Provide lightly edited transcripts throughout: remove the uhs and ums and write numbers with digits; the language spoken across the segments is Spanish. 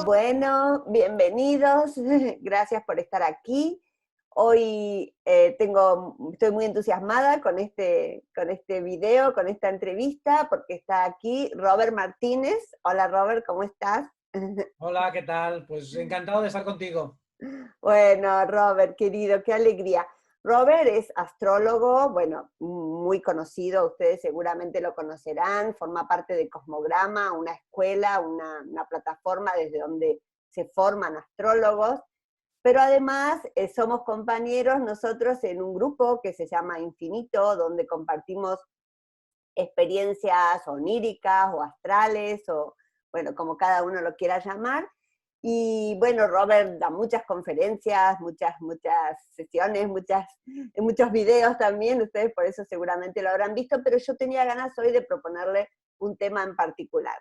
Bueno, bienvenidos, gracias por estar aquí. Hoy estoy muy entusiasmada con este video, con esta entrevista, porque está aquí Robert Martínez. Hola Robert, ¿cómo estás? Hola, ¿qué tal? Pues encantado de estar contigo. Bueno, Robert, querido, qué alegría. Robert es astrólogo, bueno, muy conocido, ustedes seguramente lo conocerán, forma parte de Cosmograma, una escuela, una plataforma desde donde se forman astrólogos, pero además somos compañeros nosotros en un grupo que se llama Infinito, donde compartimos experiencias oníricas o astrales, o bueno, como cada uno lo quiera llamar. Y bueno, Robert da muchas conferencias, muchas sesiones, muchos videos también, ustedes por eso seguramente lo habrán visto, pero yo tenía ganas hoy de proponerle un tema en particular.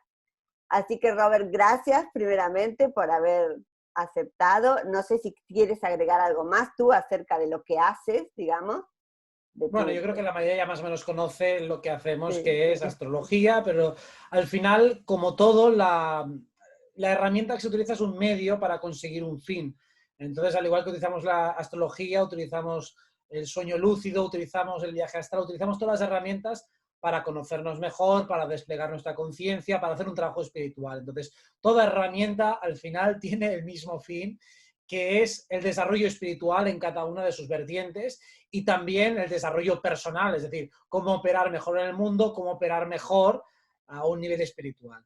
Así que Robert, gracias primeramente por haber aceptado. No sé si quieres agregar algo más tú acerca de lo que haces, digamos, de Bueno, tu... yo creo que la mayoría ya más o menos conoce lo que hacemos, Sí. que es astrología, pero al final, como todo, la herramienta que se utiliza es un medio para conseguir un fin. Entonces, al igual que utilizamos la astrología, utilizamos el sueño lúcido, utilizamos el viaje astral, utilizamos todas las herramientas para conocernos mejor, para desplegar nuestra conciencia, para hacer un trabajo espiritual. Entonces, toda herramienta al final tiene el mismo fin, que es el desarrollo espiritual en cada una de sus vertientes y también el desarrollo personal, es decir, cómo operar mejor en el mundo, cómo operar mejor a un nivel espiritual.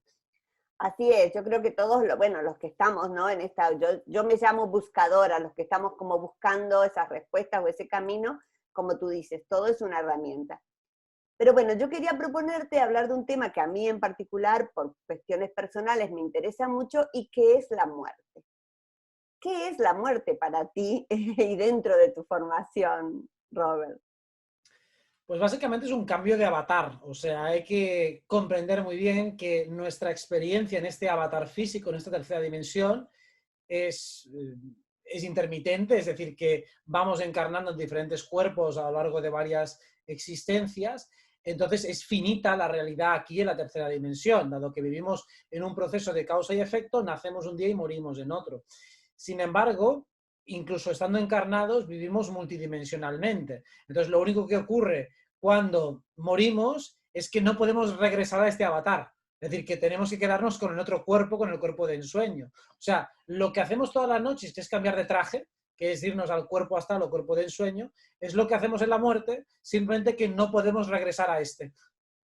Así es, yo creo que todos, bueno, los que estamos, ¿no? En esta, yo me llamo buscadora, los que estamos como buscando esas respuestas o ese camino, como tú dices, todo es una herramienta. Pero bueno, yo quería proponerte hablar de un tema que a mí en particular, por cuestiones personales, me interesa mucho y que es la muerte. ¿Qué es la muerte para ti y dentro de tu formación, Robert? Pues básicamente es un cambio de avatar, o sea, hay que comprender muy bien que nuestra experiencia en este avatar físico, en esta tercera dimensión, es, es intermitente, es decir, que vamos encarnando en diferentes cuerpos a lo largo de varias existencias. Entonces es finita la realidad aquí en la tercera dimensión, dado que vivimos en un proceso de causa y efecto, nacemos un día y morimos en otro. Sin embargo, incluso estando encarnados, vivimos multidimensionalmente. Entonces lo único que ocurre cuando morimos es que no podemos regresar a este avatar. Es decir, que tenemos que quedarnos con el otro cuerpo, con el cuerpo de ensueño. O sea, lo que hacemos todas las noches, que es cambiar de traje, que es irnos al cuerpo astral o cuerpo de ensueño, es lo que hacemos en la muerte, simplemente que no podemos regresar a este.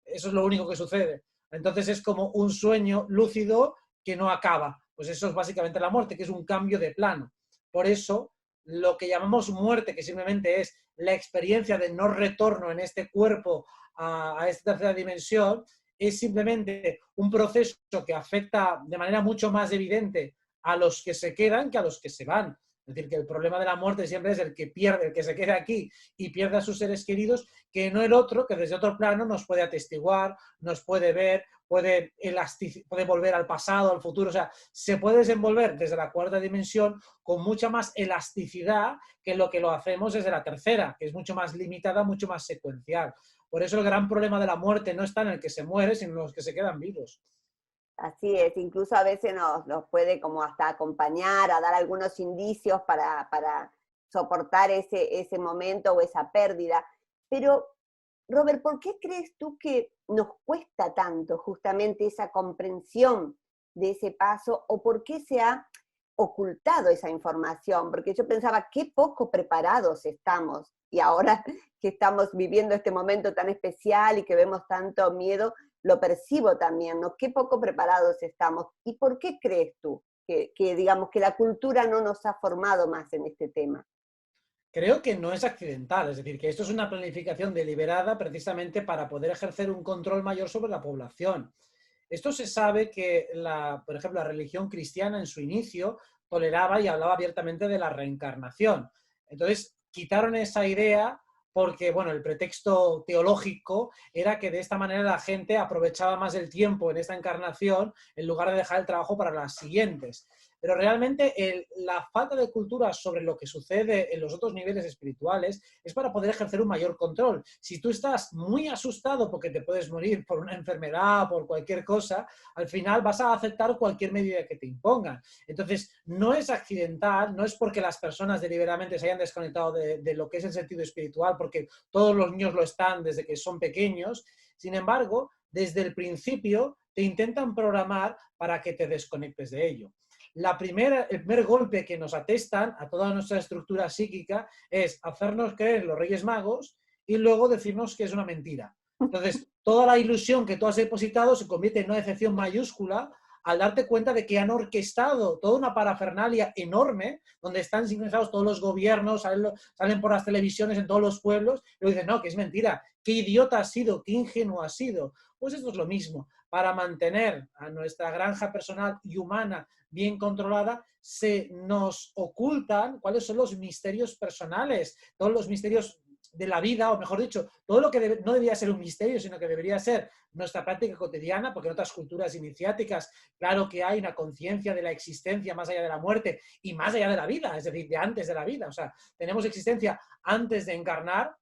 Eso es lo único que sucede. Entonces es como un sueño lúcido que no acaba. Pues eso es básicamente la muerte, que es un cambio de plano. Por eso, lo que llamamos muerte, que simplemente es la experiencia de no retorno en este cuerpo a esta tercera dimensión, es simplemente un proceso que afecta de manera mucho más evidente a los que se quedan que a los que se van. Es decir, que el problema de la muerte siempre es el que pierde, el que se queda aquí y pierde a sus seres queridos, que no el otro, que desde otro plano nos puede atestiguar, nos puede ver, puede volver al pasado, al futuro. O sea, se puede desenvolver desde la cuarta dimensión con mucha más elasticidad que lo hacemos desde la tercera, que es mucho más limitada, mucho más secuencial. Por eso el gran problema de la muerte no está en el que se muere, sino en los que se quedan vivos. Así es, incluso a veces nos puede como hasta acompañar, a dar algunos indicios para soportar ese momento o esa pérdida. Pero, Robert, ¿por qué crees tú que nos cuesta tanto justamente esa comprensión de ese paso o por qué se ha ocultado esa información? Porque yo pensaba, qué poco preparados estamos y ahora que estamos viviendo este momento tan especial y que vemos tanto miedo, lo percibo también, ¿no? Qué poco preparados estamos. ¿Y por qué crees tú digamos, que la cultura no nos ha formado más en este tema? Creo que no es accidental, es decir, que esto es una planificación deliberada precisamente para poder ejercer un control mayor sobre la población. Esto se sabe que, por ejemplo, la religión cristiana en su inicio toleraba y hablaba abiertamente de la reencarnación. Entonces, quitaron esa idea porque, bueno, el pretexto teológico era que de esta manera la gente aprovechaba más el tiempo en esta encarnación en lugar de dejar el trabajo para las siguientes. Pero realmente la falta de cultura sobre lo que sucede en los otros niveles espirituales es para poder ejercer un mayor control. Si tú estás muy asustado porque te puedes morir por una enfermedad, por cualquier cosa, al final vas a aceptar cualquier medida que te impongan. Entonces, no es accidental, no es porque las personas deliberadamente se hayan desconectado de lo que es el sentido espiritual, porque todos los niños lo están desde que son pequeños. Sin embargo, desde el principio te intentan programar para que te desconectes de ello. El primer golpe que nos atestan a toda nuestra estructura psíquica es hacernos creer los Reyes Magos y luego decirnos que es una mentira. Entonces, toda la ilusión que tú has depositado se convierte en una decepción mayúscula al darte cuenta de que han orquestado toda una parafernalia enorme donde están sincronizados todos los gobiernos, salen por las televisiones en todos los pueblos, y luego dicen, no, que es mentira, qué idiota has sido, qué ingenuo has sido. Pues esto es lo mismo. Para mantener a nuestra granja personal y humana bien controlada, se nos ocultan cuáles son los misterios personales, todos los misterios de la vida, o mejor dicho, todo lo que no debería ser un misterio, sino que debería ser nuestra práctica cotidiana, porque en otras culturas iniciáticas, claro que hay una conciencia de la existencia más allá de la muerte y más allá de la vida, es decir, de antes de la vida. O sea, tenemos existencia antes de encarnar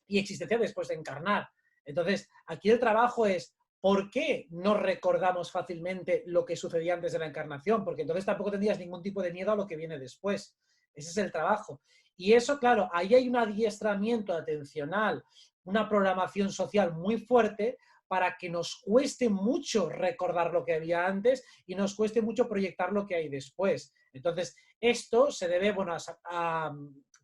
y existencia después de encarnar. Entonces, aquí el trabajo es, ¿por qué no recordamos fácilmente lo que sucedía antes de la encarnación? Porque entonces tampoco tendrías ningún tipo de miedo a lo que viene después. Ese es el trabajo. Y eso, claro, ahí hay un adiestramiento atencional, una programación social muy fuerte para que nos cueste mucho recordar lo que había antes y nos cueste mucho proyectar lo que hay después. Entonces, esto se debe, bueno, a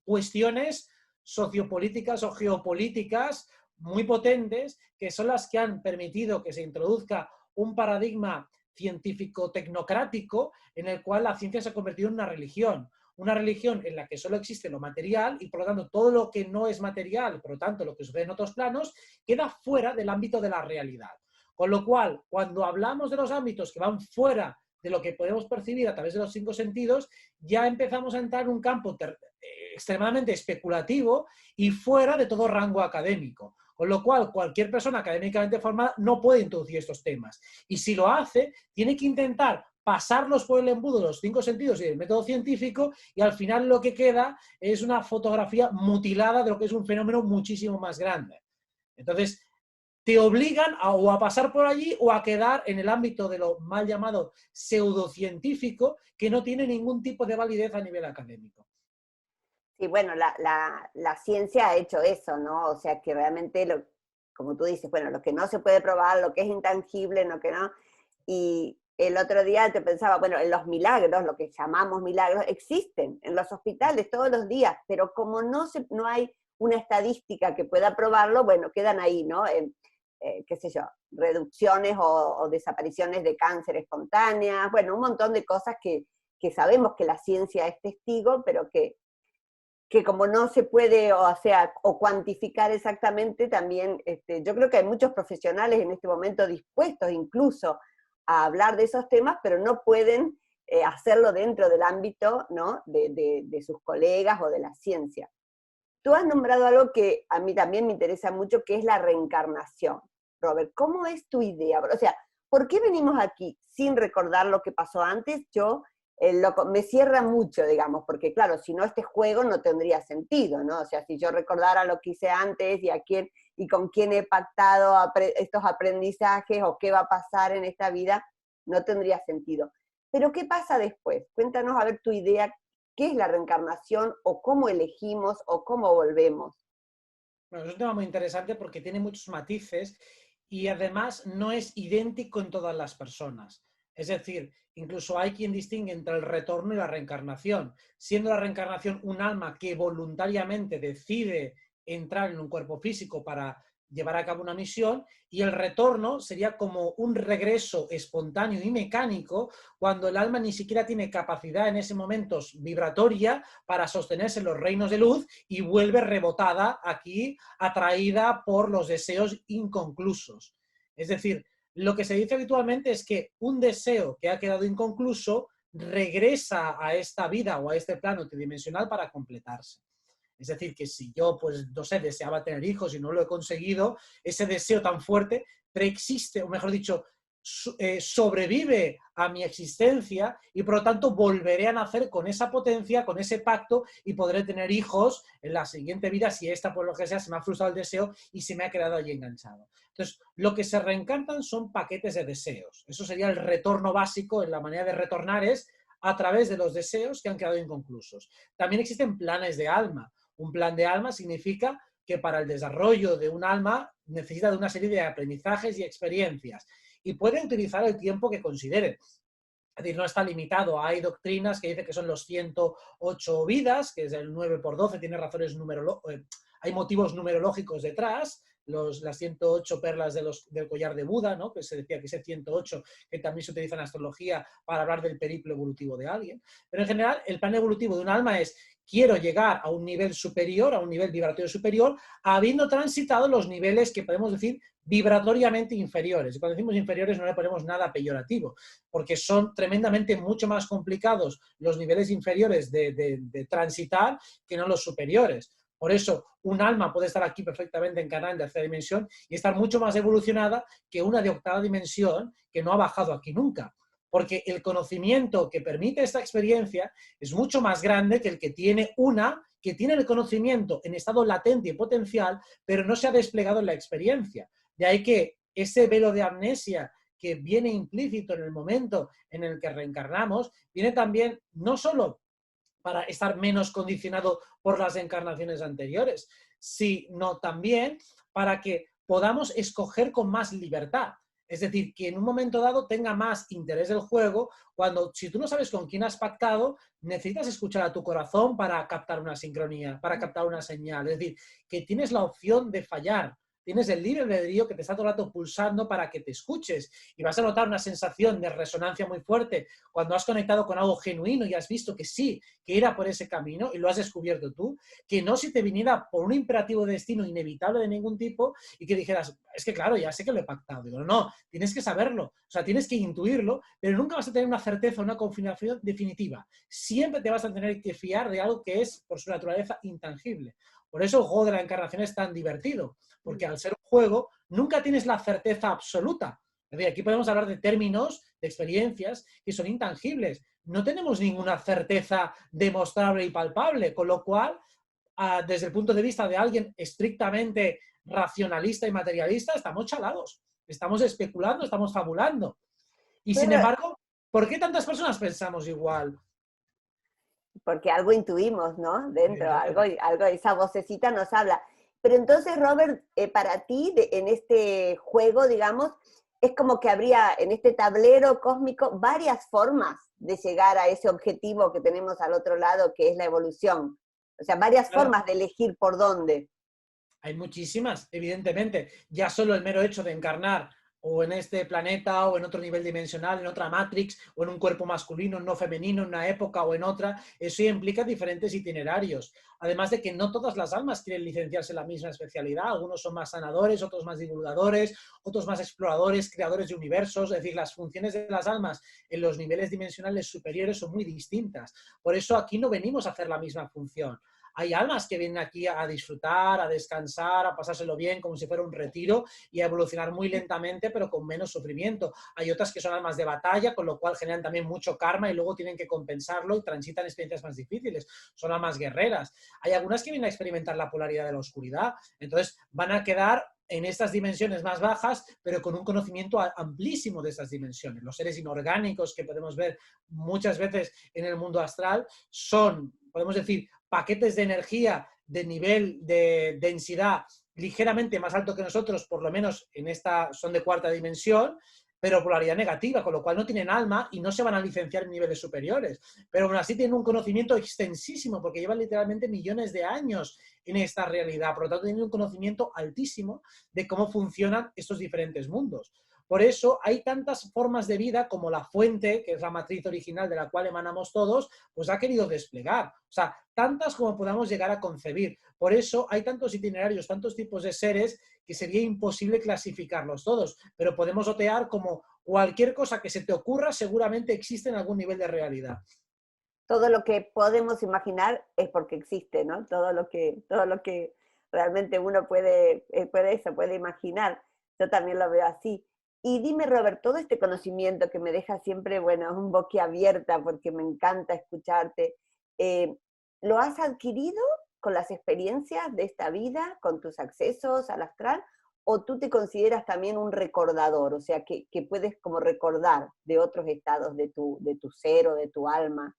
cuestiones sociopolíticas o geopolíticas muy potentes, que son las que han permitido que se introduzca un paradigma científico-tecnocrático en el cual la ciencia se ha convertido en una religión en la que solo existe lo material y por lo tanto todo lo que no es material, por lo tanto lo que sucede en otros planos, queda fuera del ámbito de la realidad. Con lo cual, cuando hablamos de los ámbitos que van fuera de lo que podemos percibir a través de los 5 sentidos, ya empezamos a entrar en un campo extremadamente especulativo y fuera de todo rango académico. Con lo cual, cualquier persona académicamente formada no puede introducir estos temas. Y si lo hace, tiene que intentar pasarlos por el embudo de los 5 sentidos y del método científico, y al final lo que queda es una fotografía mutilada de lo que es un fenómeno muchísimo más grande. Entonces, te obligan o a pasar por allí o a quedar en el ámbito de lo mal llamado pseudocientífico, que no tiene ningún tipo de validez a nivel académico. Sí, bueno, la ciencia ha hecho eso, ¿no? O sea, que realmente, como tú dices, bueno, lo que no se puede probar, lo que es intangible, lo que no. Y el otro día te pensaba, bueno, en los milagros, lo que llamamos milagros, existen en los hospitales todos los días, pero como no hay una estadística que pueda probarlo, bueno, quedan ahí, ¿no? Qué sé yo, reducciones o desapariciones de cáncer espontáneas, bueno, un montón de cosas que sabemos que la ciencia es testigo, pero que como no se puede, o sea, o cuantificar exactamente, también yo creo que hay muchos profesionales en este momento dispuestos incluso a hablar de esos temas, pero no pueden hacerlo dentro del ámbito, ¿no?, de sus colegas o de la ciencia. Tú has nombrado algo que a mí también me interesa mucho, que es la reencarnación. Robert, ¿cómo es tu idea? O sea, ¿por qué venimos aquí sin recordar lo que pasó antes? Me cierra mucho, digamos, porque claro, si no este juego no tendría sentido, ¿no? O sea, si yo recordara lo que hice antes y con quién he pactado estos aprendizajes o qué va a pasar en esta vida, no tendría sentido. Pero ¿qué pasa después? Cuéntanos a ver tu idea, ¿qué es la reencarnación o cómo elegimos o cómo volvemos? Bueno, es un tema muy interesante porque tiene muchos matices y además no es idéntico en todas las personas. Es decir, incluso hay quien distingue entre el retorno y la reencarnación, siendo la reencarnación un alma que voluntariamente decide entrar en un cuerpo físico para llevar a cabo una misión, y el retorno sería como un regreso espontáneo y mecánico cuando el alma ni siquiera tiene capacidad en ese momento vibratoria para sostenerse en los reinos de luz y vuelve rebotada aquí, atraída por los deseos inconclusos. Es decir, lo que se dice habitualmente es que un deseo que ha quedado inconcluso regresa a esta vida o a este plano tridimensional para completarse. Es decir, que si yo, pues, no sé, deseaba tener hijos y no lo he conseguido, ese deseo tan fuerte preexiste, o mejor dicho, sobrevive a mi existencia y por lo tanto volveré a nacer con esa potencia, con ese pacto y podré tener hijos en la siguiente vida si esta, por lo que sea, se me ha frustrado el deseo y se me ha quedado allí enganchado. Entonces, lo que se reencantan son paquetes de deseos. Eso sería el retorno básico, en la manera de retornar es a través de los deseos que han quedado inconclusos. También existen planes de alma. Un plan de alma significa que para el desarrollo de un alma necesita de una serie de aprendizajes y experiencias y puede utilizar el tiempo que considere. Es decir, no está limitado. Hay doctrinas que dicen que son los 108 vidas, que es el 9 por 12, tiene razones hay motivos numerológicos detrás, las 108 perlas del collar de Buda, ¿no? Que se decía que ese 108, que también se utiliza en astrología para hablar del periplo evolutivo de alguien. Pero en general, el plan evolutivo de un alma es: quiero llegar a un nivel superior, a un nivel vibratorio superior, habiendo transitado los niveles que podemos decir vibratoriamente inferiores. Y cuando decimos inferiores no le ponemos nada peyorativo, porque son tremendamente mucho más complicados los niveles inferiores de transitar que no los superiores. Por eso, un alma puede estar aquí perfectamente encarnada en tercera dimensión y estar mucho más evolucionada que una de octava dimensión que no ha bajado aquí nunca. Porque el conocimiento que permite esta experiencia es mucho más grande que el que tiene que tiene el conocimiento en estado latente y potencial, pero no se ha desplegado en la experiencia. De ahí que ese velo de amnesia que viene implícito en el momento en el que reencarnamos, viene también no solo para estar menos condicionado por las encarnaciones anteriores, sino también para que podamos escoger con más libertad. Es decir, que en un momento dado tenga más interés el juego, cuando si tú no sabes con quién has pactado, necesitas escuchar a tu corazón para captar una sincronía, para captar una señal. Es decir, que tienes la opción de fallar, tienes el libre albedrío que te está todo el rato pulsando para que te escuches y vas a notar una sensación de resonancia muy fuerte cuando has conectado con algo genuino y has visto que sí, que era por ese camino y lo has descubierto tú, que no si te viniera por un imperativo de destino inevitable de ningún tipo y que dijeras, es que claro, ya sé que lo he pactado. Digo, no, tienes que saberlo, o sea, tienes que intuirlo, pero nunca vas a tener una certeza, una confirmación definitiva. Siempre te vas a tener que fiar de algo que es, por su naturaleza, intangible. Por eso el juego de la encarnación es tan divertido, porque al ser un juego nunca tienes la certeza absoluta. Es decir, aquí podemos hablar de términos, de experiencias que son intangibles. No tenemos ninguna certeza demostrable y palpable, con lo cual, desde el punto de vista de alguien estrictamente racionalista y materialista, estamos chalados, estamos especulando, estamos fabulando. Y sin Pero, embargo, ¿por qué tantas personas pensamos igual? porque algo intuimos, ¿no? Dentro, algo, esa vocecita nos habla. Pero entonces, Robert, para ti, en este juego, digamos, es como que habría en este tablero cósmico varias formas de llegar a ese objetivo que tenemos al otro lado, que es la evolución. O sea, varias Claro, formas de elegir por dónde. hay muchísimas, evidentemente. Ya solo el mero hecho de encarnar o en este planeta o en otro nivel dimensional, en otra Matrix, o en un cuerpo masculino, no femenino, en una época o en otra, eso ya implica diferentes itinerarios. Además de que no todas las almas quieren licenciarse en la misma especialidad, algunos son más sanadores, otros más divulgadores, otros más exploradores, creadores de universos, es decir, las funciones de las almas en los niveles dimensionales superiores son muy distintas. Por eso aquí no venimos a hacer la misma función. Hay almas que vienen aquí a disfrutar, a descansar, a pasárselo bien como si fuera un retiro y a evolucionar muy lentamente pero con menos sufrimiento. Hay otras que son almas de batalla, con lo cual generan también mucho karma y luego tienen que compensarlo y transitan experiencias más difíciles. Son almas guerreras. Hay algunas que vienen a experimentar la polaridad de la oscuridad. Entonces van a quedar en estas dimensiones más bajas, pero con un conocimiento amplísimo de estas dimensiones. Los seres inorgánicos que podemos ver muchas veces en el mundo astral son, podemos decir, paquetes de energía de nivel de densidad ligeramente más alto que nosotros, por lo menos en esta son de cuarta dimensión, pero polaridad negativa, con lo cual no tienen alma y no se van a licenciar en niveles superiores. Pero aún así tienen un conocimiento extensísimo, porque llevan literalmente millones de años en esta realidad. Por lo tanto, tienen un conocimiento altísimo de cómo funcionan estos diferentes mundos. Por eso hay tantas formas de vida como la fuente, que es la matriz original de la cual emanamos todos, pues ha querido desplegar. O sea, tantas como podamos llegar a concebir. Por eso hay tantos itinerarios, tantos tipos de seres que sería imposible clasificarlos todos. Pero podemos otear como cualquier cosa que se te ocurra seguramente existe en algún nivel de realidad. Todo lo que podemos imaginar es porque existe, ¿no? Todo lo que realmente uno puede imaginar. Yo también lo veo así. Y dime, Robert, todo este conocimiento que me deja siempre, bueno, un boquiabierta porque me encanta escucharte, eh, ¿lo has adquirido con las experiencias de esta vida, con tus accesos al astral? ¿O tú te consideras también un recordador? O sea, que puedes como recordar de otros estados de tu ser o de tu alma.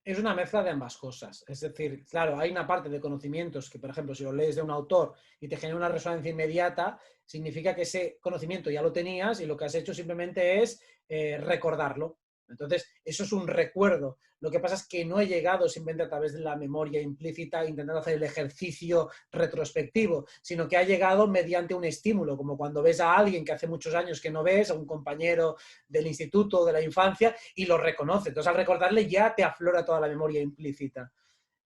Es una mezcla de ambas cosas. Es decir, claro, hay una parte de conocimientos que, por ejemplo, si lo lees de un autor y te genera una resonancia inmediata, significa que ese conocimiento ya lo tenías y lo que has hecho simplemente es recordarlo. Entonces, eso es un recuerdo. Lo que pasa es que no he llegado simplemente a través de la memoria implícita intentando hacer el ejercicio retrospectivo, sino que ha llegado mediante un estímulo, como cuando ves a alguien que hace muchos años que no ves, a un compañero del instituto o de la infancia, y lo reconoces. Entonces, al recordarle ya te aflora toda la memoria implícita,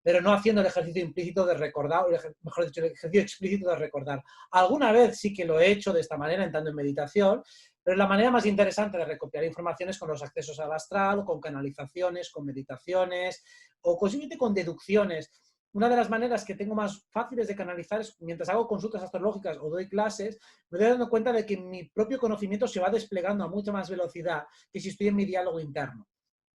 pero no haciendo el ejercicio implícito de recordar, o mejor dicho, el ejercicio explícito de recordar. Alguna vez sí que lo he hecho de esta manera, entrando en meditación, pero la manera más interesante de recopilar información es con los accesos al astral, o con canalizaciones, con meditaciones, o posiblemente con deducciones. Una de las maneras que tengo más fáciles de canalizar es mientras hago consultas astrológicas o doy clases, me doy dando cuenta de que mi propio conocimiento se va desplegando a mucha más velocidad que si estoy en mi diálogo interno.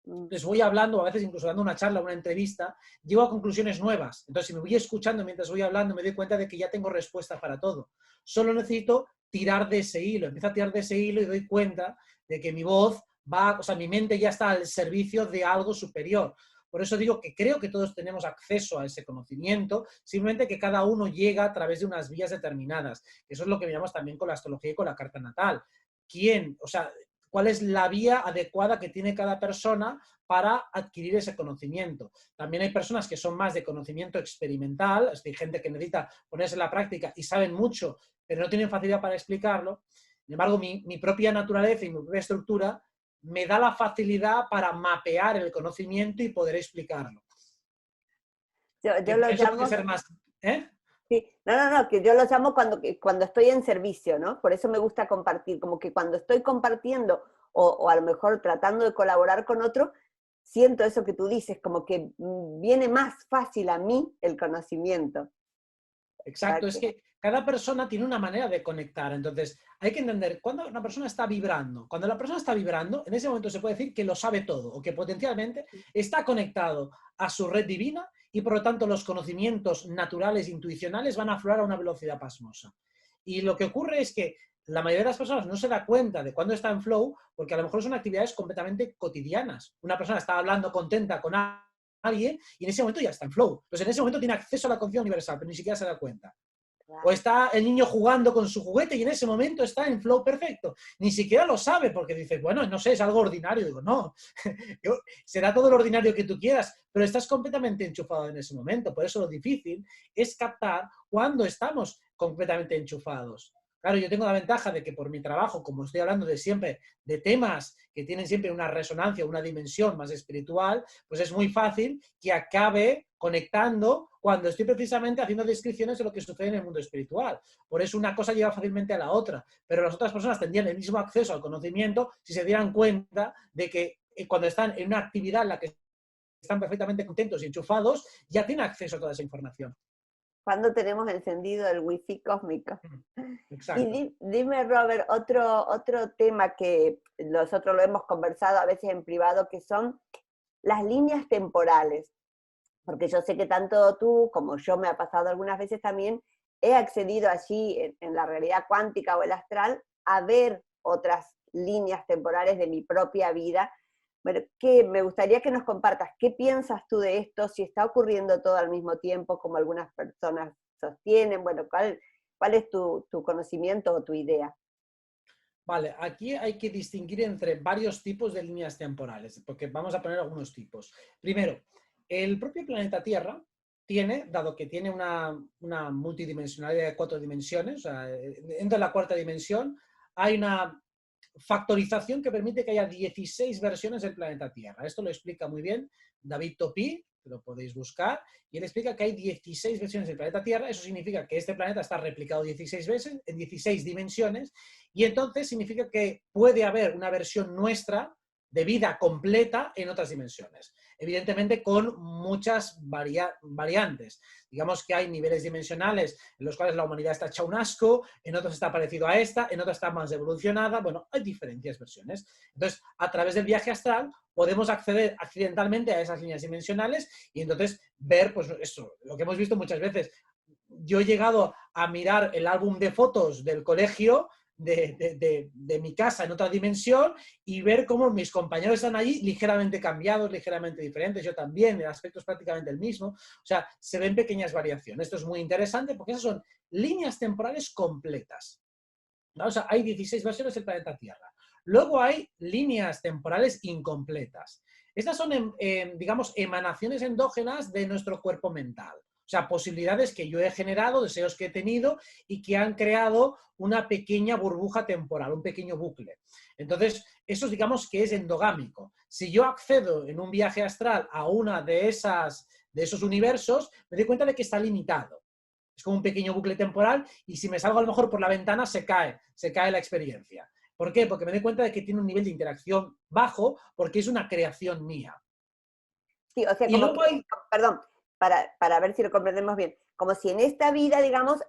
Mm. Les voy hablando, a veces incluso dando una charla, una entrevista, llego a conclusiones nuevas. Entonces, si me voy escuchando mientras voy hablando, me doy cuenta de que ya tengo respuesta para todo. Solo necesito tirar de ese hilo. Empiezo a tirar de ese hilo y doy cuenta de que mi voz va, o sea, mi mente ya está al servicio de algo superior. Por eso digo que creo que todos tenemos acceso a ese conocimiento, simplemente que cada uno llega a través de unas vías determinadas. Eso es lo que veíamos también con la astrología y con la carta natal. ¿Quién? O sea, ¿cuál es la vía adecuada que tiene cada persona para adquirir ese conocimiento? También hay personas que son más de conocimiento experimental, es decir, gente que necesita ponerse en la práctica y saben mucho, pero no tienen facilidad para explicarlo. Sin embargo, mi propia naturaleza y mi propia estructura me da la facilidad para mapear el conocimiento y poder explicarlo. Yo Que lo eso puede llamo, ser más... ¿eh? sí, no, que yo lo llamo cuando estoy en servicio, ¿no? Por eso me gusta compartir, como que cuando estoy compartiendo o a lo mejor tratando de colaborar con otro, siento eso que tú dices, como que viene más fácil a mí el conocimiento. Exacto, es que cada persona tiene una manera de conectar, entonces hay que entender cuando una persona está vibrando. Cuando la persona está vibrando, en ese momento se puede decir que lo sabe todo o que potencialmente está conectado a su red divina y por lo tanto los conocimientos naturales, intuicionales van a aflorar a una velocidad pasmosa. Y lo que ocurre es que la mayoría de las personas no se da cuenta de cuándo está en flow porque a lo mejor son actividades completamente cotidianas. Una persona está hablando contenta con alguien y en ese momento ya está en flow. Entonces en ese momento tiene acceso a la conciencia universal, pero ni siquiera se da cuenta. O Claro. está el niño jugando con su juguete y en ese momento está en flow perfecto. Ni siquiera lo sabe porque dice, bueno, no sé, es algo ordinario. Digo, no, será todo lo ordinario que tú quieras, pero estás completamente enchufado en ese momento. Por eso lo difícil es captar cuando estamos completamente enchufados. Claro, yo tengo la ventaja de que por mi trabajo, como estoy hablando de siempre, de temas que tienen siempre una resonancia, una dimensión más espiritual, pues es muy fácil que acabe conectando cuando estoy precisamente haciendo descripciones de lo que sucede en el mundo espiritual. Por eso una cosa lleva fácilmente a la otra, pero las otras personas tendrían el mismo acceso al conocimiento si se dieran cuenta de que cuando están en una actividad en la que están perfectamente contentos y enchufados, ya tienen acceso a toda esa información. Cuando tenemos encendido el wifi cósmico. Y Exacto. dime, Robert, otro tema que nosotros lo hemos conversado a veces en privado, que son las líneas temporales. Porque yo sé que tanto tú como yo me ha pasado algunas veces también, he accedido allí en la realidad cuántica o el astral a ver otras líneas temporales de mi propia vida. Bueno, me gustaría que nos compartas, ¿qué piensas tú de esto? Si está ocurriendo todo al mismo tiempo, como algunas personas sostienen, bueno, ¿cuál es tu conocimiento o tu idea? Vale, aquí hay que distinguir entre varios tipos de líneas temporales, porque vamos a poner algunos tipos. Primero, el propio planeta Tierra tiene, dado que tiene una multidimensionalidad de 4 dimensiones, o sea, dentro de la cuarta dimensión hay una factorización que permite que haya 16 versiones del planeta Tierra. Esto lo explica muy bien David Topí, que lo podéis buscar, y él explica que hay 16 versiones del planeta Tierra. Eso significa que este planeta está replicado 16 veces, en 16 dimensiones, y entonces significa que puede haber una versión nuestra de vida completa en otras dimensiones. Evidentemente con muchas variantes. Digamos que hay niveles dimensionales en los cuales la humanidad está hecha un asco, en otros está parecido a esta, en otros está más evolucionada. Bueno, hay diferentes versiones. Entonces, a través del viaje astral podemos acceder accidentalmente a esas líneas dimensionales y entonces ver, pues eso, lo que hemos visto muchas veces. Yo he llegado a mirar el álbum de fotos del colegio de mi casa en otra dimensión y ver cómo mis compañeros están allí ligeramente cambiados, ligeramente diferentes, yo también, el aspecto es prácticamente el mismo, o sea, se ven pequeñas variaciones. Esto es muy interesante porque esas son líneas temporales completas, ¿no? O sea, hay 16 versiones del planeta Tierra. Luego hay líneas temporales incompletas. Estas son, digamos, emanaciones endógenas de nuestro cuerpo mental. O sea, posibilidades que yo he generado, deseos que he tenido y que han creado una pequeña burbuja temporal, un pequeño bucle. Entonces, eso digamos que es endogámico. Si yo accedo en un viaje astral a una de esos universos, me doy cuenta de que está limitado. Es como un pequeño bucle temporal y si me salgo a lo mejor por la ventana se cae la experiencia. ¿Por qué? Porque me doy cuenta de que tiene un nivel de interacción bajo porque es una creación mía. Sí, o sea, Y como luego que, hay... perdón, para ver si lo comprendemos bien, como si en esta vida, digamos,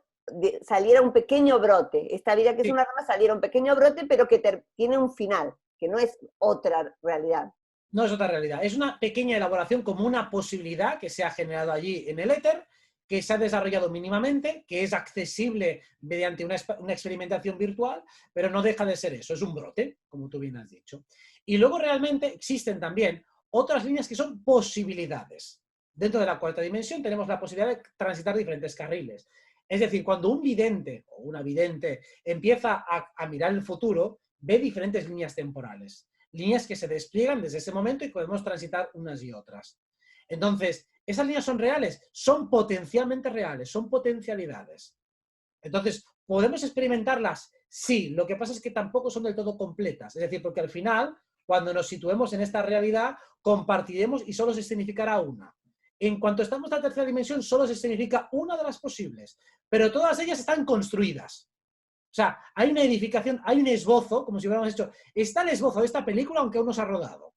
saliera un pequeño brote, esta vida que es Sí, una rama saliera un pequeño brote, pero que tiene un final, que no es otra realidad. no es otra realidad. Es una pequeña elaboración como una posibilidad que se ha generado allí en el éter, que se ha desarrollado mínimamente, que es accesible mediante una experimentación virtual, pero no deja de ser eso, es un brote, como tú bien has dicho. Y luego realmente existen también otras líneas que son posibilidades. Dentro de la cuarta dimensión tenemos la posibilidad de transitar diferentes carriles. Es decir, cuando un vidente o una vidente empieza a mirar el futuro, ve diferentes líneas temporales, líneas que se despliegan desde ese momento y podemos transitar unas y otras. Entonces, ¿esas líneas son reales? Son potencialmente reales, son potencialidades. Entonces, ¿podemos experimentarlas? Sí, lo que pasa es que tampoco son del todo completas. Es decir, porque al final, cuando nos situemos en esta realidad, compartiremos y solo se significará una. En cuanto estamos en la tercera dimensión, solo se significa una de las posibles, pero todas ellas están construidas. O sea, hay una edificación, hay un esbozo, como si hubiéramos hecho, está el esbozo de esta película, aunque aún no se ha rodado.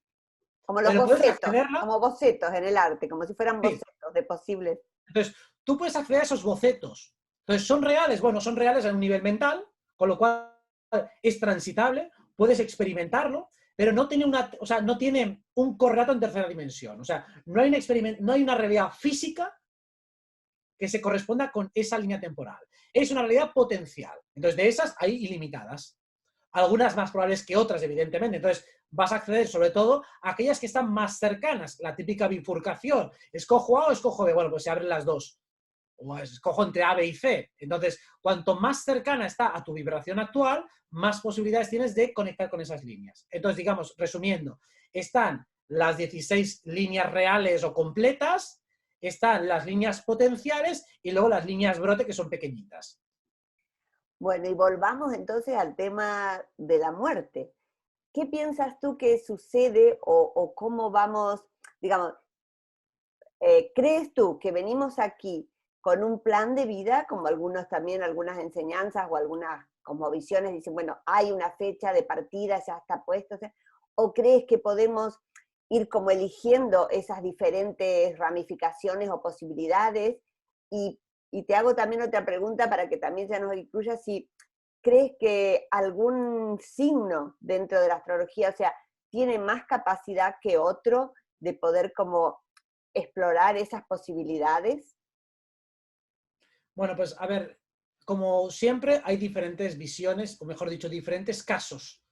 Como los Pero puedes bocetos, accederla, como bocetos en el arte, como si fueran sí. bocetos de posibles. Entonces, tú puedes acceder a esos bocetos. Entonces, ¿son reales? Bueno, son reales a un nivel mental, con lo cual es transitable, puedes experimentarlo, pero no tiene, o sea, no tiene un correlato en tercera dimensión. O sea, no hay una realidad física que se corresponda con esa línea temporal. Es una realidad potencial. Entonces, de esas hay ilimitadas. Algunas más probables que otras, evidentemente. Entonces, vas a acceder sobre todo a aquellas que están más cercanas. La típica bifurcación. ¿Escojo A o escojo B? Bueno, pues se abren las dos. O escojo entre A, B y C. Entonces, cuanto más cercana está a tu vibración actual, más posibilidades tienes de conectar con esas líneas. Entonces, digamos, resumiendo, están las 16 líneas reales o completas, están las líneas potenciales y luego las líneas brote que son pequeñitas. Bueno, y volvamos entonces al tema de la muerte. ¿Qué piensas tú que sucede o cómo vamos, digamos, crees tú que venimos aquí con un plan de vida, como algunos también, algunas enseñanzas o algunas como visiones dicen, bueno, hay una fecha de partida, ya está puesto, o crees que podemos ir como eligiendo esas diferentes ramificaciones o posibilidades? Y te hago también otra pregunta para que también se nos incluya si crees que algún signo dentro de la astrología, o sea, tiene más capacidad que otro de poder como explorar esas posibilidades. Bueno, pues a ver, como siempre hay diferentes visiones, o mejor dicho, diferentes casos.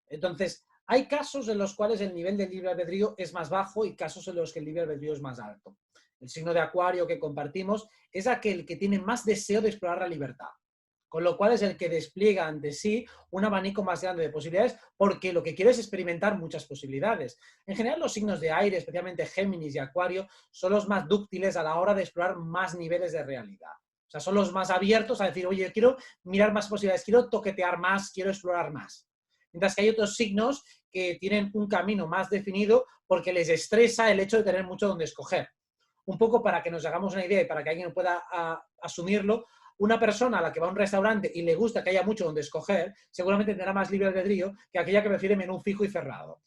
Entonces, hay casos en los cuales el nivel del libre albedrío es más bajo y casos en los que el libre albedrío es más alto. El signo de Acuario que compartimos es aquel que tiene más deseo de explorar la libertad, con lo cual es el que despliega ante sí un abanico más grande de posibilidades porque lo que quiere es experimentar muchas posibilidades. En general, los signos de aire, especialmente Géminis y Acuario, son los más dúctiles a la hora de explorar más niveles de realidad. O sea, son los más abiertos a decir, oye, quiero mirar más posibilidades, quiero toquetear más, quiero explorar más. Mientras que hay otros signos que tienen un camino más definido porque les estresa el hecho de tener mucho donde escoger. Un poco para que nos hagamos una idea y para que alguien pueda asumirlo, una persona a la que va a un restaurante y le gusta que haya mucho donde escoger, seguramente tendrá más libre albedrío que aquella que prefiere menú fijo y cerrado.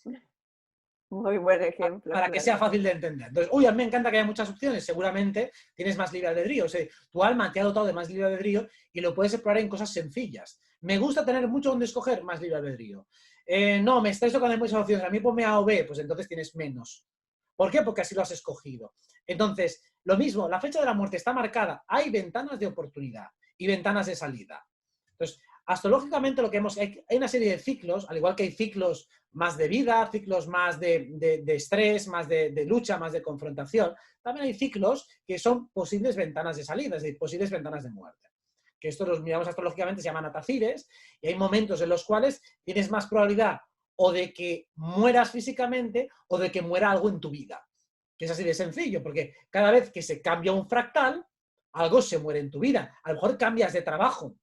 Muy buen ejemplo, para que claro. sea fácil de entender. Entonces, uy, a mí me encanta que haya muchas opciones, seguramente tienes más libre albedrío, o sea, tu alma te ha dotado de más libre albedrío y lo puedes explorar en cosas sencillas. Me gusta tener mucho donde escoger, más libre albedrío. No, me estáis tocando muchas opciones, a mí ponme A o B, pues entonces tienes menos. ¿Por qué? Porque así lo has escogido. Entonces, lo mismo, la fecha de la muerte está marcada, hay ventanas de oportunidad y ventanas de salida. Entonces, astrológicamente lo que hay una serie de ciclos, al igual que hay ciclos más de vida, ciclos más de estrés, más de lucha, más de confrontación, también hay ciclos que son posibles ventanas de salida, es decir, posibles ventanas de muerte. Que esto los miramos astrológicamente, se llaman atacires, y hay momentos en los cuales tienes más probabilidad o de que mueras físicamente o de que muera algo en tu vida. Que es así de sencillo, porque cada vez que se cambia un fractal, algo se muere en tu vida. A lo mejor cambias de trabajo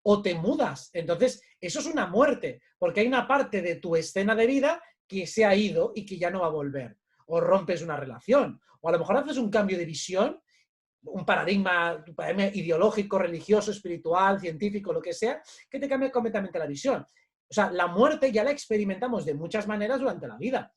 o te mudas. Entonces, eso es una muerte, porque hay una parte de tu escena de vida que se ha ido y que ya no va a volver. O rompes una relación, o a lo mejor haces un cambio de visión, un paradigma ideológico, religioso, espiritual, científico, lo que sea, que te cambia completamente la visión. O sea, la muerte ya la experimentamos de muchas maneras durante la vida.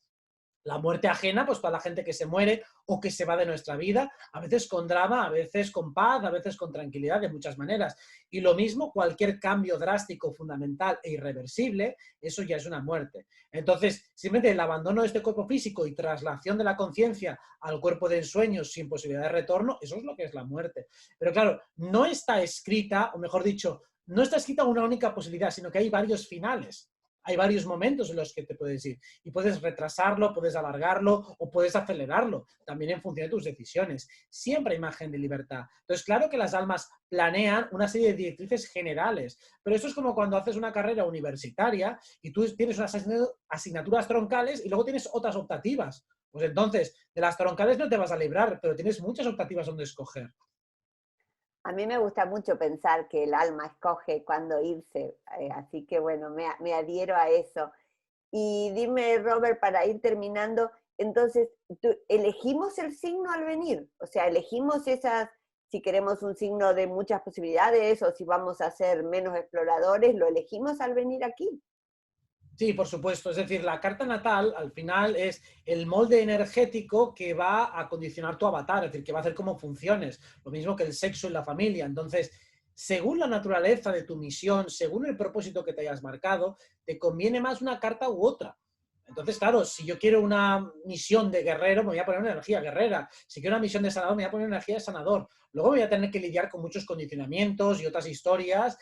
La muerte ajena, pues toda la gente que se muere o que se va de nuestra vida, a veces con drama, a veces con paz, a veces con tranquilidad, de muchas maneras. Y lo mismo, cualquier cambio drástico, fundamental e irreversible, eso ya es una muerte. Entonces, simplemente el abandono de este cuerpo físico y traslación de la conciencia al cuerpo de ensueños sin posibilidad de retorno, eso es lo que es la muerte. Pero claro, no está escrita, o mejor dicho, no está escrita una única posibilidad, sino que hay varios finales. Hay varios momentos en los que te puedes ir y puedes retrasarlo, puedes alargarlo o puedes acelerarlo, también en función de tus decisiones. Siempre hay margen de libertad. Entonces, claro que las almas planean una serie de directrices generales, pero esto es como cuando haces una carrera universitaria y tú tienes unas asignaturas troncales y luego tienes otras optativas. Pues entonces, de las troncales no te vas a librar, pero tienes muchas optativas donde escoger. A mí me gusta mucho pensar que el alma escoge cuándo irse, así que bueno, me adhiero a eso. Y dime, Robert, para ir terminando, entonces, ¿elegimos el signo al venir? O sea, elegimos esas, si queremos un signo de muchas posibilidades o si vamos a ser menos exploradores, ¿lo elegimos al venir aquí? Sí, por supuesto. Es decir, la carta natal al final es el molde energético que va a condicionar tu avatar, es decir, que va a hacer cómo funciones. Lo mismo que el sexo en la familia. Entonces, según la naturaleza de tu misión, según el propósito que te hayas marcado, te conviene más una carta u otra. Entonces, claro, si yo quiero una misión de guerrero, me voy a poner una energía guerrera. Si quiero una misión de sanador, me voy a poner una energía de sanador. Luego voy a tener que lidiar con muchos condicionamientos y otras historias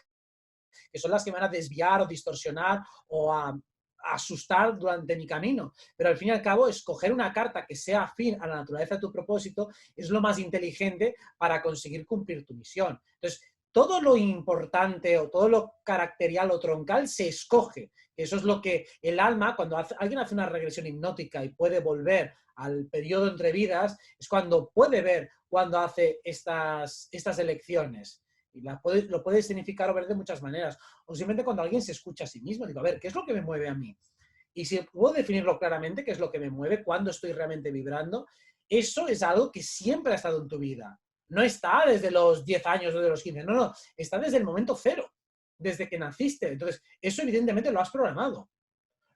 que son las que me van a desviar o distorsionar o a asustar durante mi camino. Pero al fin y al cabo, escoger una carta que sea afín a la naturaleza de tu propósito es lo más inteligente para conseguir cumplir tu misión. Entonces, todo lo importante o todo lo caracterial o troncal se escoge. Eso es lo que el alma, cuando alguien hace una regresión hipnótica y puede volver al periodo entre vidas, es cuando puede ver cuando hace estas elecciones. Y lo puede significar o ver de muchas maneras. O simplemente cuando alguien se escucha a sí mismo, digo, a ver, ¿qué es lo que me mueve a mí? Y si puedo definirlo claramente, qué es lo que me mueve, cuándo estoy realmente vibrando, eso es algo que siempre ha estado en tu vida. No está desde los 10 años o de los 15, no, no, está desde el momento cero, desde que naciste. Entonces, eso evidentemente lo has programado.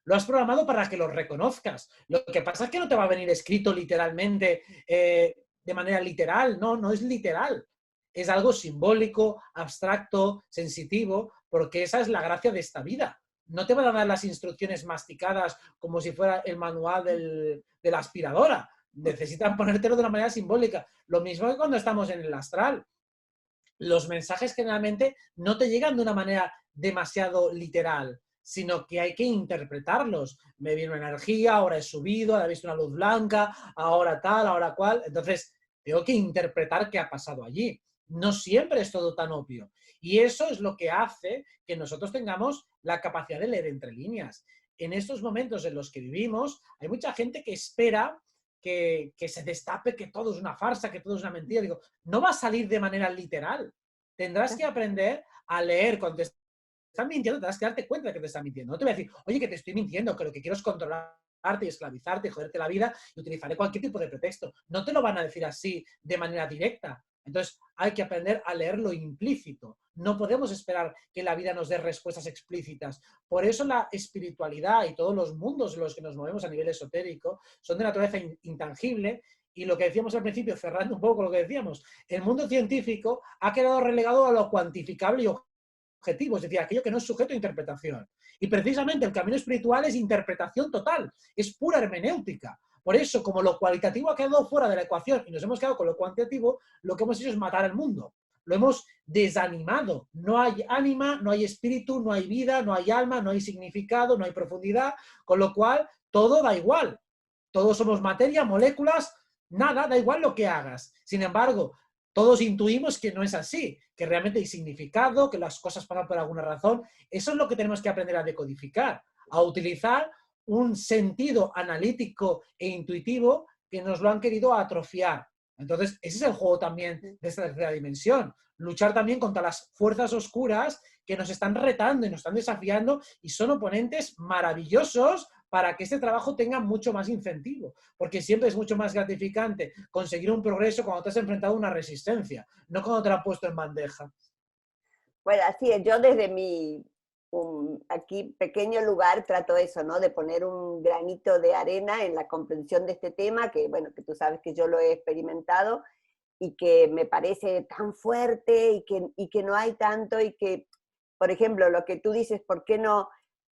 Lo has programado para que lo reconozcas. Lo que pasa es que no te va a venir escrito literalmente, de manera literal, no, no es literal. Es algo simbólico, abstracto, sensitivo, porque esa es la gracia de esta vida. No te van a dar las instrucciones masticadas como si fuera el manual de la aspiradora. Necesitan ponértelo de una manera simbólica. Lo mismo que cuando estamos en el astral. Los mensajes generalmente no te llegan de una manera demasiado literal, sino que hay que interpretarlos. Me viene una energía, ahora he subido, ahora he visto una luz blanca, ahora tal, ahora cual. Entonces, tengo que interpretar qué ha pasado allí. No siempre es todo tan obvio. Y eso es lo que hace que nosotros tengamos la capacidad de leer entre líneas. En estos momentos en los que vivimos, hay mucha gente que espera que se destape que todo es una farsa, que todo es una mentira. Digo, no va a salir de manera literal. Tendrás que aprender a leer cuando te están mintiendo, tendrás que darte cuenta de que te están mintiendo. No te voy a decir, oye, que te estoy mintiendo, que lo que quiero es controlarte y esclavizarte y joderte la vida y utilizaré cualquier tipo de pretexto. No te lo van a decir así de manera directa, Entonces hay que aprender a leer lo implícito. No podemos esperar que la vida nos dé respuestas explícitas. Por eso la espiritualidad y todos los mundos en los que nos movemos a nivel esotérico son de naturaleza intangible. Y lo que decíamos al principio, cerrando un poco lo que decíamos, el mundo científico ha quedado relegado a lo cuantificable y objetivo, es decir, aquello que no es sujeto a interpretación. Y precisamente el camino espiritual es interpretación total, es pura hermenéutica. Por eso, como lo cualitativo ha quedado fuera de la ecuación y nos hemos quedado con lo cuantitativo, lo que hemos hecho es matar al mundo. Lo hemos desanimado. No hay ánima, no hay espíritu, no hay vida, no hay alma, no hay significado, no hay profundidad, con lo cual todo da igual. Todos somos materia, moléculas, nada, da igual lo que hagas. Sin embargo, todos intuimos que no es así, que realmente hay significado, que las cosas pasan por alguna razón. Eso es lo que tenemos que aprender a decodificar, a utilizar un sentido analítico e intuitivo que nos lo han querido atrofiar. Entonces, ese es el juego también de esta tercera dimensión. Luchar también contra las fuerzas oscuras que nos están retando y nos están desafiando y son oponentes maravillosos para que este trabajo tenga mucho más incentivo, porque siempre es mucho más gratificante conseguir un progreso cuando te has enfrentado a una resistencia, no cuando te la han puesto en bandeja. Bueno, así es, yo desde mi aquí pequeño lugar trato eso, ¿no? De poner un granito de arena en la comprensión de este tema, que bueno, que tú sabes que yo lo he experimentado y que me parece tan fuerte y que no hay tanto y que, por ejemplo, lo que tú dices, ¿por qué no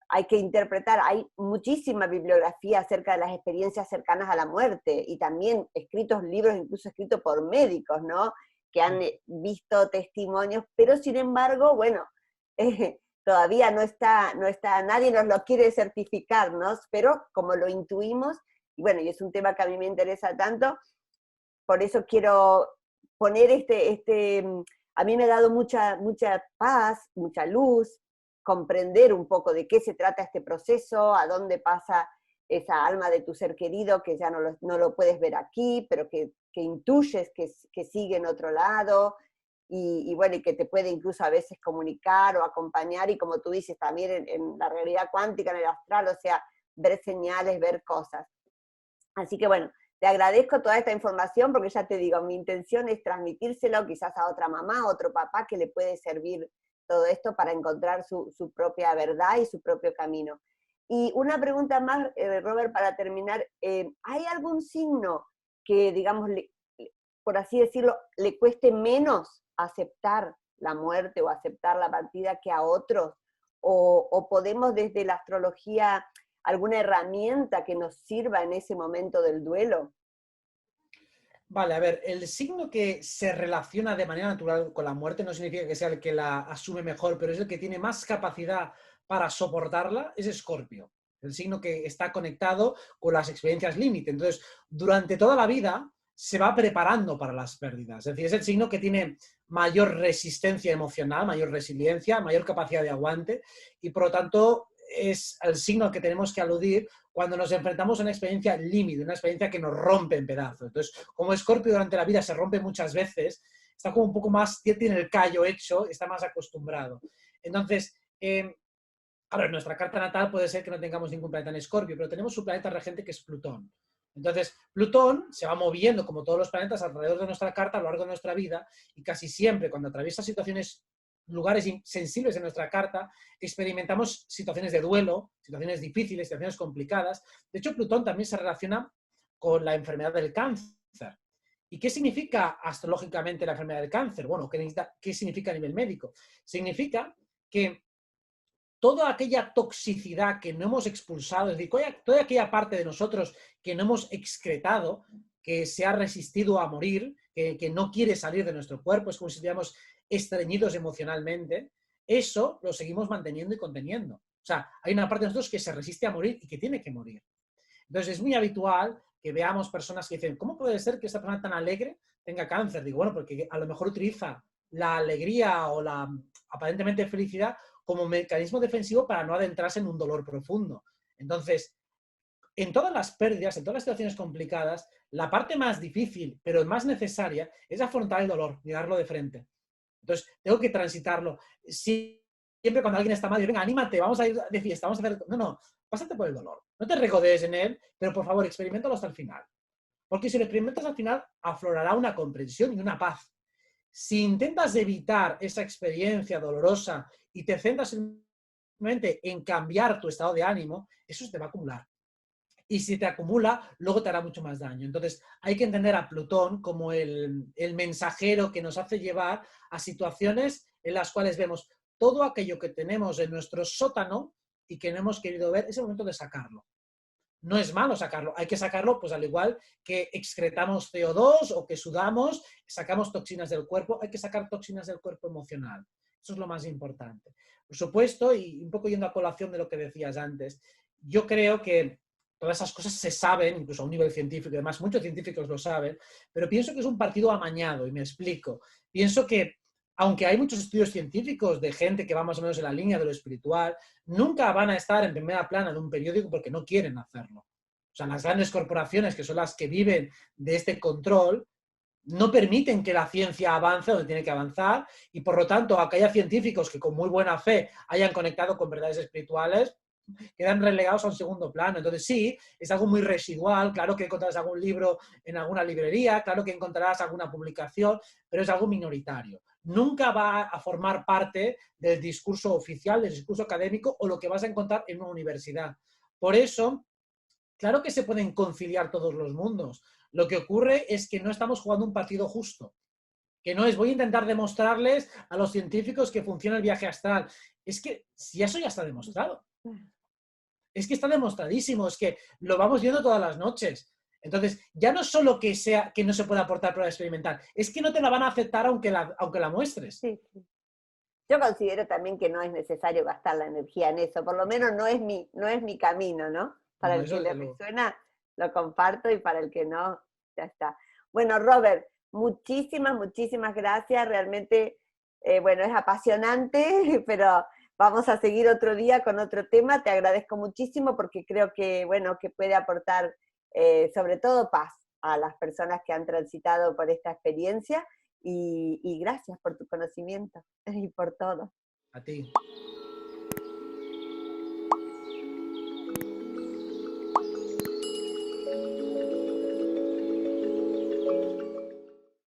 hay que interpretar? Hay muchísima bibliografía acerca de las experiencias cercanas a la muerte y también escritos libros, incluso escritos por médicos, ¿no? Que han visto testimonios, pero sin embargo, bueno, todavía no está, nadie nos lo quiere certificar, ¿no? Pero como lo intuimos, y bueno, y es un tema que a mí me interesa tanto, por eso quiero poner a mí me ha dado mucha paz, mucha luz, comprender un poco de qué se trata este proceso, a dónde pasa esa alma de tu ser querido que ya no lo puedes ver aquí, pero que intuyes que sigue en otro lado, y bueno, y que te puede incluso a veces comunicar o acompañar, y como tú dices, también en la realidad cuántica, en el astral, o sea, ver señales, ver cosas. Así que bueno, te agradezco toda esta información porque ya te digo, mi intención es transmitírselo quizás a otra mamá, a otro papá que le puede servir todo esto para encontrar su propia verdad y su propio camino. Y una pregunta más, Robert, para terminar. ¿Hay algún signo que, digamos, por así decirlo, le cueste menos aceptar la muerte o aceptar la partida que a otros? ¿O podemos desde la astrología alguna herramienta que nos sirva en ese momento del duelo? Vale, a ver, el signo que se relaciona de manera natural con la muerte no significa que sea el que la asume mejor, pero es el que tiene más capacidad para soportarla, es Escorpio. El signo que está conectado con las experiencias límite. Entonces, durante toda la vida se va preparando para las pérdidas. Es decir, es el signo que tiene mayor resistencia emocional, mayor resiliencia, mayor capacidad de aguante y por lo tanto es el signo al que tenemos que aludir cuando nos enfrentamos a una experiencia límite, una experiencia que nos rompe en pedazos. Entonces, como Escorpio durante la vida se rompe muchas veces, está como un poco más, tiene el callo hecho, está más acostumbrado. Entonces, ahora, en nuestra carta natal puede ser que no tengamos ningún planeta en Escorpio, pero tenemos su planeta regente que es Plutón. Entonces, Plutón se va moviendo como todos los planetas alrededor de nuestra carta a lo largo de nuestra vida y casi siempre cuando atraviesa situaciones, lugares sensibles en nuestra carta, experimentamos situaciones de duelo, situaciones difíciles, situaciones complicadas. De hecho, Plutón también se relaciona con la enfermedad del cáncer. ¿Y qué significa astrológicamente la enfermedad del cáncer? Bueno, ¿qué significa a nivel médico? Significa que toda aquella toxicidad que no hemos expulsado, es decir, toda aquella parte de nosotros que no hemos excretado, que se ha resistido a morir, que no quiere salir de nuestro cuerpo, es como si estuviéramos estreñidos emocionalmente, eso lo seguimos manteniendo y conteniendo. O sea, hay una parte de nosotros que se resiste a morir y que tiene que morir. Entonces es muy habitual que veamos personas que dicen, ¿cómo puede ser que esta persona tan alegre tenga cáncer? Digo, bueno, porque a lo mejor utiliza la alegría o la aparentemente felicidad como mecanismo defensivo para no adentrarse en un dolor profundo. Entonces, en todas las pérdidas, en todas las situaciones complicadas, la parte más difícil, pero más necesaria, es afrontar el dolor, mirarlo de frente. Entonces, tengo que transitarlo. Siempre cuando alguien está mal, venga, anímate, vamos a ir de fiesta, vamos a hacer... No, pásate por el dolor. No te regodees en él, pero por favor, experiméntalo hasta el final. Porque si lo experimentas al final, aflorará una comprensión y una paz. Si intentas evitar esa experiencia dolorosa y te centras simplemente en cambiar tu estado de ánimo, eso se te va a acumular. Y si te acumula, luego te hará mucho más daño. Entonces, hay que entender a Plutón como el mensajero que nos hace llevar a situaciones en las cuales vemos todo aquello que tenemos en nuestro sótano y que no hemos querido ver, es el momento de sacarlo. No es malo sacarlo, hay que sacarlo pues al igual que excretamos CO2 o que sudamos, sacamos toxinas del cuerpo, hay que sacar toxinas del cuerpo emocional. Eso es lo más importante. Por supuesto, y un poco yendo a colación de lo que decías antes, yo creo que todas esas cosas se saben, incluso a un nivel científico, y además muchos científicos lo saben, pero pienso que es un partido amañado, y me explico. Pienso que, aunque hay muchos estudios científicos de gente que va más o menos en la línea de lo espiritual, nunca van a estar en primera plana de un periódico porque no quieren hacerlo. O sea, las grandes corporaciones, que son las que viven de este control, no permiten que la ciencia avance donde tiene que avanzar y, por lo tanto, aunque haya científicos que con muy buena fe hayan conectado con verdades espirituales, quedan relegados a un segundo plano. Entonces, sí, es algo muy residual. Claro que encontrarás algún libro en alguna librería, claro que encontrarás alguna publicación, pero es algo minoritario. Nunca va a formar parte del discurso oficial, del discurso académico o lo que vas a encontrar en una universidad. Por eso, claro que se pueden conciliar todos los mundos. Lo que ocurre es que no estamos jugando un partido justo. Que no es, voy a intentar demostrarles a los científicos que funciona el viaje astral. Es que si eso ya está demostrado. Es que está demostradísimo, es que lo vamos viendo todas las noches. Entonces, ya no es solo que sea que no se pueda aportar prueba experimental, es que no te la van a aceptar aunque la muestres. Sí, sí. Yo considero también que no es necesario gastar la energía en eso, por lo menos no es mi camino, ¿no? Para No, el eso que le desde luego. resuena, lo comparto y para el que no, ya está. Bueno, Robert, muchísimas, muchísimas gracias. Realmente, bueno, es apasionante, pero vamos a seguir otro día con otro tema. Te agradezco muchísimo porque creo que, bueno, que puede aportar sobre todo paz a las personas que han transitado por esta experiencia y gracias por tu conocimiento y por todo. A ti.